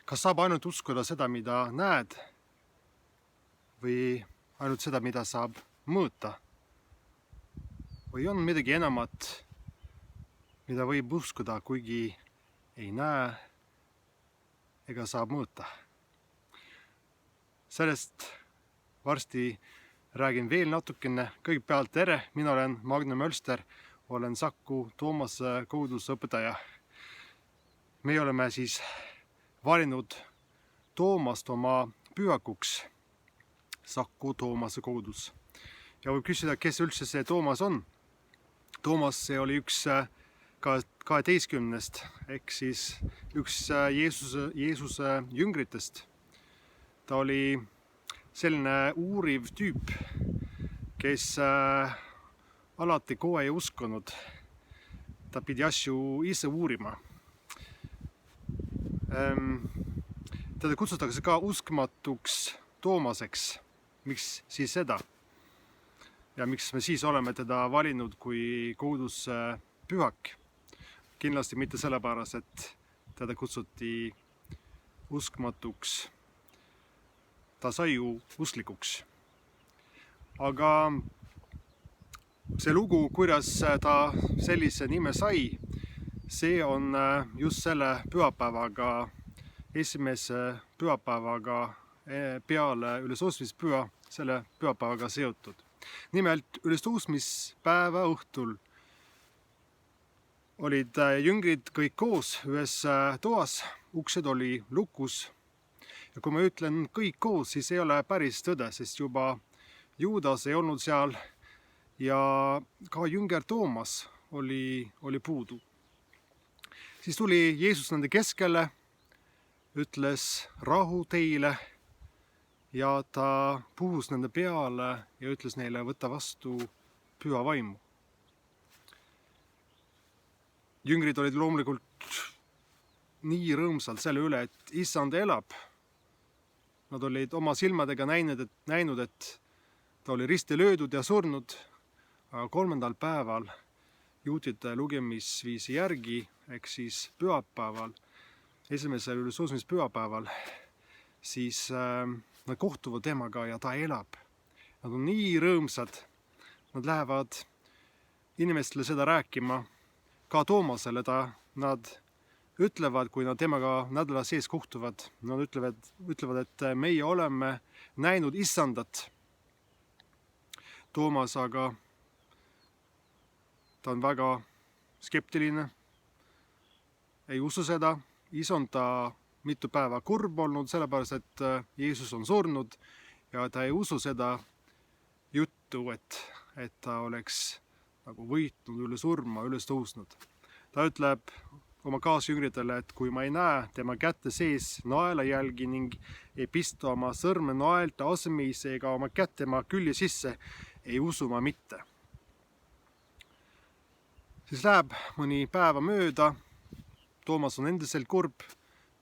Kas saab ainult uskuda seda, mida näed, või ainult seda, mida saab mõõta? Või on midagi enamat, mida võib uskuda, kuigi ei näe ega saab mõõta? Sellest varsti räägin veel natukene. Kõigepealt tere, mina olen Magne Mölster, olen Saku Toomase kogudusõpetaja. Me oleme siis valinud Toomast oma pühakuks, Saku Toomase kogudus. Ja võib küsida, kes üldse see Toomas on. Toomas, see oli üks 12, ehk siis üks Jeesuse jüngritest. Ta oli selline uuriv tüüp, kes alati kohe ei uskunud. Ta pidi asju ise uurima. Teda kutsutakse ka uskmatuks Toomaseks. Miks siis seda? Ja miks me siis oleme teda valinud kui koguduse pühak? Kindlasti mitte sellepärast, et teda kutsuti uskmatuks. Ta sai ju usklikuks. Aga see lugu, kuidas ta sellise nime sai, see on just selle pühapäevaga, esimese pühapäevaga peale ülestõusmispüha, selle pühapäevaga seotud. Nimelt ülestõusmispäeva õhtul olid jüngrid kõik koos ühes toas, uksed oli lukus. Ja kui ma ütlen kõik koos, siis ei ole päris tõde, sest juba Juudas ei olnud seal ja ka jünger Toomas oli puudu. Siis tuli Jeesus nende keskele, ütles rahu teile ja ta puhus nende peale ja ütles neile võtta vastu püha vaimu. Jüngrid olid loomulikult nii rõõmsalt selle üle, et issand elab. Nad olid oma silmadega näinud, et ta oli risti löödud ja surnud, aga 3. päeval juutide lugemisviisi järgi, ehk siis pühapäeval, esimesel ülestõusmispühapäeval, siis nad kohtuvad temaga ja ta elab. Nad on nii rõõmsad, nad lähevad inimestele seda rääkima, ka Toomasele nad ütlevad, kui nad temaga nädala sees kohtuvad, nad ütlevad, et meie oleme näinud issandat. Toomas aga, ta on väga skeptiline, ei usu seda, ise on ta mitu päeva kurb olnud, sellepärast, et Jeesus on surnud ja ta ei usu seda juttu, et ta oleks nagu võitnud üle surma, üles tõusnud. Ta ütleb oma kaasjüngritele, et kui ma ei näe tema kätte sees naelajälgi ning ei pista oma sõrme naelta asemisse ega oma kätt tema külje sisse, ei usu ma mitte. Siis läheb mõni päeva mööda, Toomas on endiselt kurb,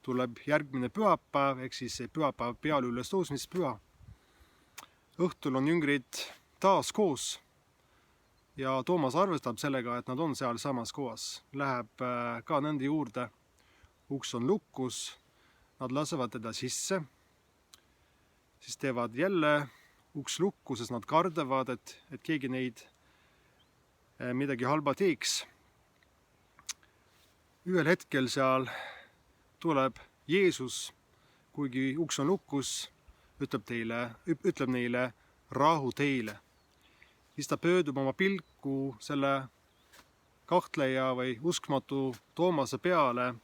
tuleb järgmine pühapäev, ehk siis see pühapäev peale ülestõusmispüha. Õhtul on jüngrid taas koos ja Toomas arvestab sellega, et nad on seal samas kohas. Läheb ka nende juurde, uks on lukus, nad lasevad teda sisse, siis teevad jälle uks lukku, sest nad kardavad, et keegi neid midagi halba teeks. Ühel hetkel seal tuleb Jeesus, kuigi uks on lukus, ütleb neile rahu teile. Siis ta pöördub oma pilku selle kahtleja või uskmatu Toomase peale,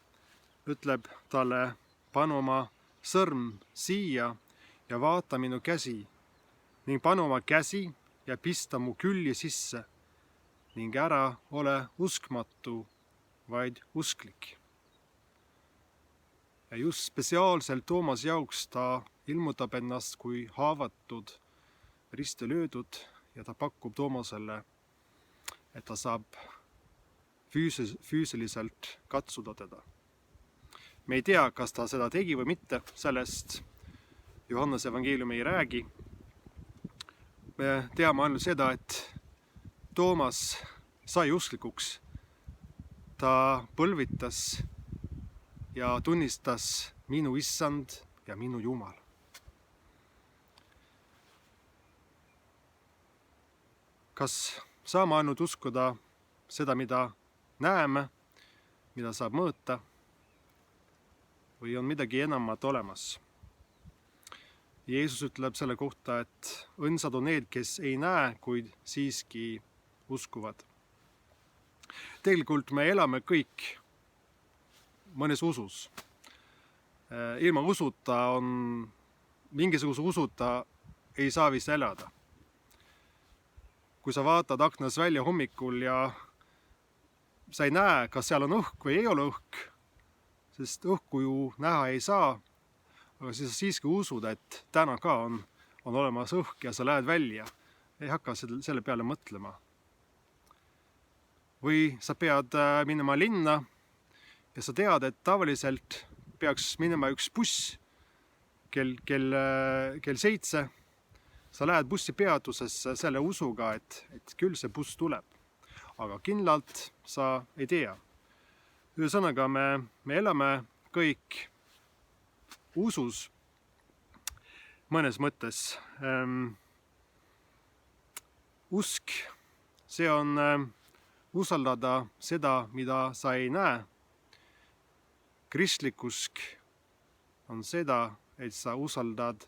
ütleb talle, pane oma sõrm siia ja vaata minu käsi ning pane oma käsi ja pista mu külje sisse ning ära ole uskmatu, vaid usklik. Ja just spetsiaalselt Toomase jaoks ta ilmutab ennast kui haavatud, risti löödud ja ta pakub Toomasele, et ta saab füüsiliselt katsuda teda. Me ei tea, kas ta seda tegi või mitte, sellest Johannese evangeelium ei räägi. Me teame ainult seda, et Toomas sai usklikuks. Ta põlvitas ja tunnistas minu issand ja minu Jumal. Kas saame ainult uskuda seda, mida näeme, mida saab mõõta, või on midagi enamat olemas? Jeesus ütleb selle kohta, et õndsad on need, kes ei näe, kuid siiski uskuvad. Tegelikult me elame kõik mõnes usus. Ilma usuta mingisuguse usuta ei saa vist elada. Kui sa vaatad aknas välja hommikul ja sa ei näe, kas seal on õhk või ei ole õhk, sest õhku ju näha ei saa, aga siis sa siiski usud, et täna ka on olemas õhk ja sa lähed välja. Ei hakka selle peale mõtlema. Või sa pead minema linna ja sa tead, et tavaliselt peaks minema üks buss kell 7. Sa lähed bussipeatusesse selle usuga, et küll see buss tuleb. Aga kindlalt sa ei tea. Ühesõnaga, me elame kõik usus mõnes mõttes. Usk, see on usaldada seda, mida sa ei näe. Kristlik usk on seda, et sa usaldad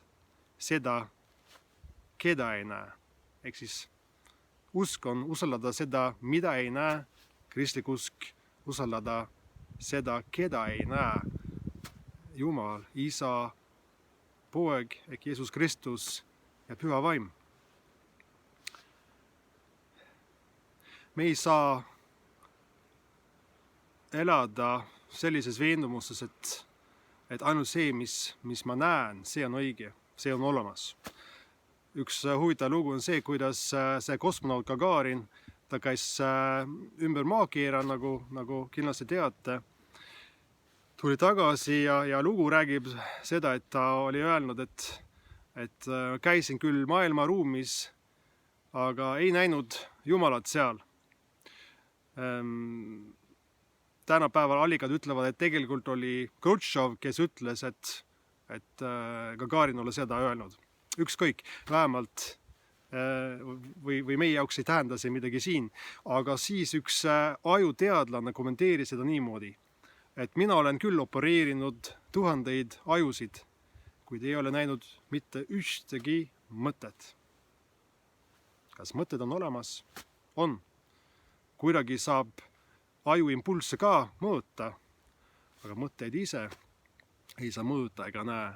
seda, keda ei näe. Ehk siis usk on usaldada seda, mida ei näe. Kristlik usk usaldada seda, keda ei näe. Jumal, Isa, Poeg ehk Jeesus Kristus ja Püha Vaim. Me ei saa elada sellises veendumuses, et ainult see, mis ma näen, see on õige, see on olemas. Üks huvitav lugu on see, kuidas see kosmonaut Gagarin, ta käis ümber maakera, nagu kindlasti teate, tuli tagasi ja lugu räägib seda, et ta oli öelnud, et käisin küll maailmaruumis, aga ei näinud Jumalat seal. Tänapäeval allikad ütlevad, et tegelikult oli Krutšov, kes ütles, et Gagarin oli seda öelnud. Ükskõik, vähemalt või meie jaoks ei tähenda see midagi siin, aga siis üks ajuteadlane kommenteeris seda niimoodi, et mina olen küll opereerinud tuhandeid ajusid, kuid ei ole näinud mitte ühtegi mõtet. Kas mõtted on olemas? On. Kuidagi saab ajuimpulsse ka mõõta, aga mõtteid ise ei saa mõõta ega näe,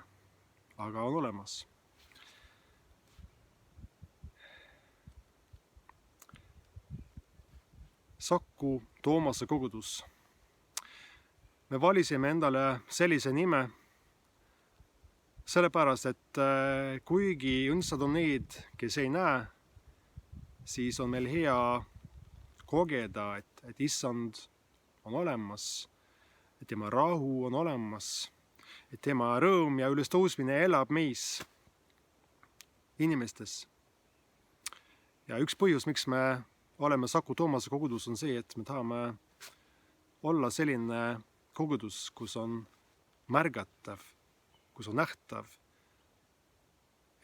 aga on olemas. Saku Toomase kogudus. Me valisime endale sellise nime, sellepärast, et kuigi õndsad on need, kes ei näe, siis on meil hea kogeda, et issand on olemas, et tema rahu on olemas, et tema rõõm ja ülestõusmine elab meis, inimestes. Ja üks põhjus, miks me oleme Saku Toomase kogudus, on see, et me tahame olla selline kogudus, kus on märgatav, kus on nähtav,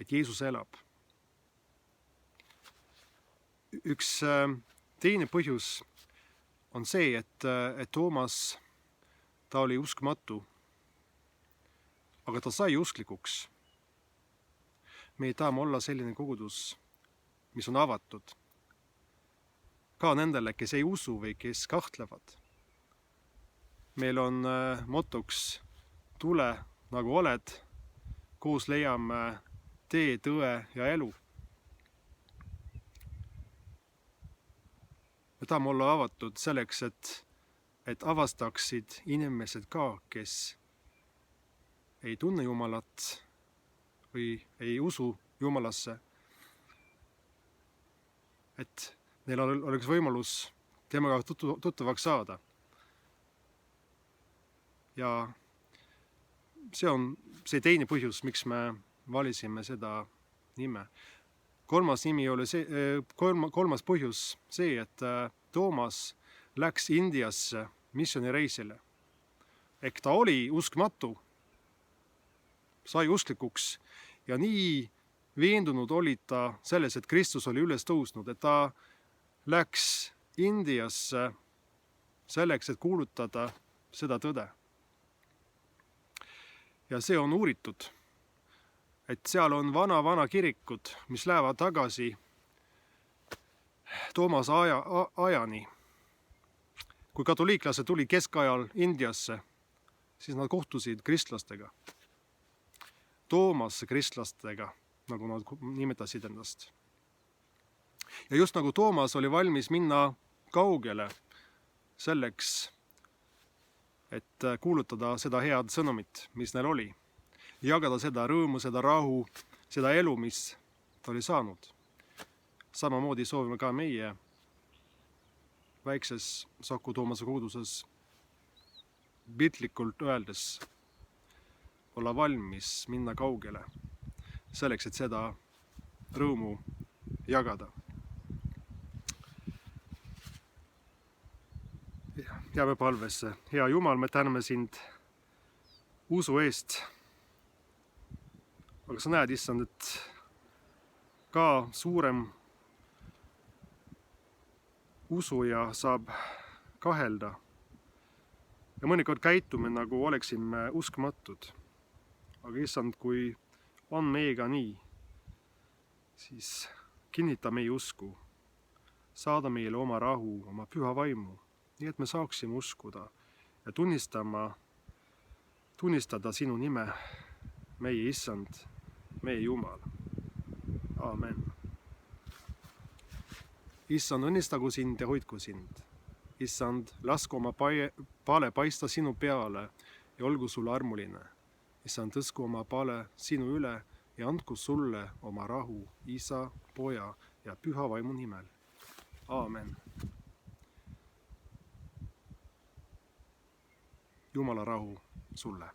et Jeesus elab. Üks teine põhjus on see, et Toomas, ta oli uskmatu, aga ta sai usklikuks. Me tahame olla selline kogudus, mis on avatud ka nendele, kes ei usu või kes kahtlevad. Meil on motoks tule nagu oled, koos leiame tee, tõe ja elu. Me tahame olla avatud selleks, et avastaksid inimesed ka, kes ei tunne Jumalat või ei usu Jumalasse. Et neil oleks võimalus temaga tuttavaks saada. Ja see on see teine põhjus, miks me valisime seda nime. Kolmas põhjus see, et Toomas läks Indiasse missioonireisile. Ehk ta oli uskmatu, sai usklikuks ja nii veendunud oli ta selles, et Kristus oli üles tõusnud, et ta läks Indiasse selleks, et kuulutada seda tõde. Ja see on uuritud, et seal on vana kirikud, mis lähevad tagasi Toomase ajani. Kui katoliiklased tuli keskajal Indiasse, siis nad kohtusid kristlastega. Toomase kristlastega, nagu nad nimetasid endast. Ja just nagu Toomas oli valmis minna kaugele selleks, et kuulutada seda head sõnumit, mis neil oli. Jagada seda rõõmu, seda rahu, seda elu, mis ta oli saanud. Samamoodi soovime ka meie väikses Saku Toomase koguduses piltlikult öeldes olla valmis minna kaugele selleks, et seda rõõmu jagada. Jääme palvesse. Hea Jumal, me täname sind usu eest. Aga sa näed, issand, et ka suurem usuja saab kahelda. Ja mõnikord käitume, nagu oleksime uskmatud. Aga issand, kui on meiega nii, siis kinnita meie usku. Saada meile oma rahu, oma püha vaimu. Nii et me saaksime uskuda ja tunnistada sinu nime, meie issand, meie Jumal. Aamen. Issand, õnnistagu sind ja hoidku sind. Issand, lasku oma pale paista sinu peale ja olgu sulle armuline. Issand, tõsku oma pale sinu üle ja andku sulle oma rahu, isa, poja ja püha vaimu nimel. Aamen. Jumala rahu sulle.